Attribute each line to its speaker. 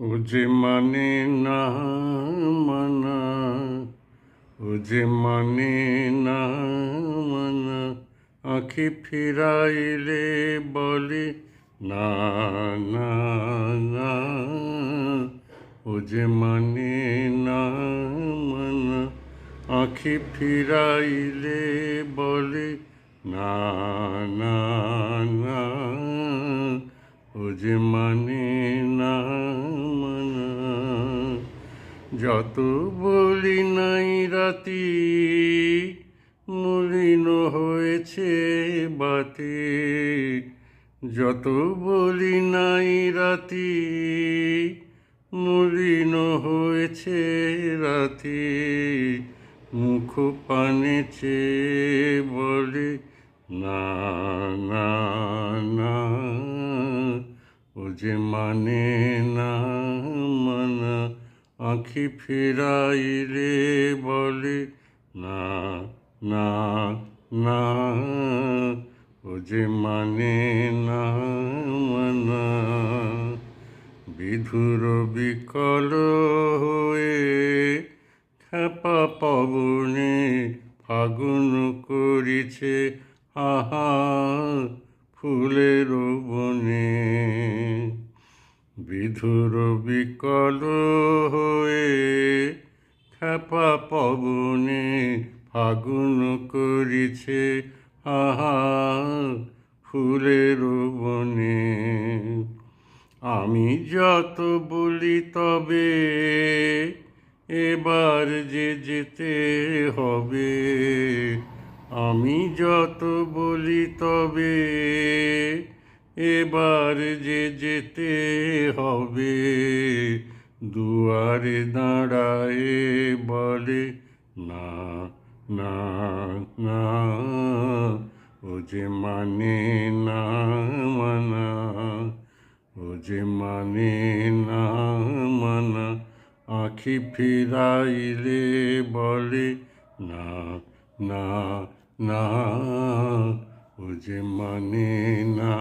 Speaker 1: ও যে মানে না মানা, ও যে মানে না মানা, আঁখি ফিরাইলে বলে না না না। ও যে মানে না মানা, আঁখি ফিরাইলে বলে না না না। ও যে মানে না মানা, যত বলি নাই রাতি মলিন হয়েছে বাতি, যত বলি নাই রাতি মলিন হয়েছে রাতি। মুখ পানে চেয়ে বলে না না না। ও যে মানে না মানা, আঁখি ফিরাইলে বলে না না না। ও যে মানে না মানা, বিধুর বিকল হয়ে খেপা পবনে ফাগুন করিছে আহা ফুলের বনে। বিধুর বিকল হয়ে খেপা পবনে ফাগুন করিছে আহা ফুলের বনে। আমি যত বলি তবে এবার যে যেতে হবে, আমি যত বলি তবে এবার যে যেতে হবে। দুয়ারে দাঁড়ায়ে বলে না না না। ও যে মানে না মানা, ও যে মানে না মানা, আঁখি ফিরাইলে বলে না না না। ও যে মানে না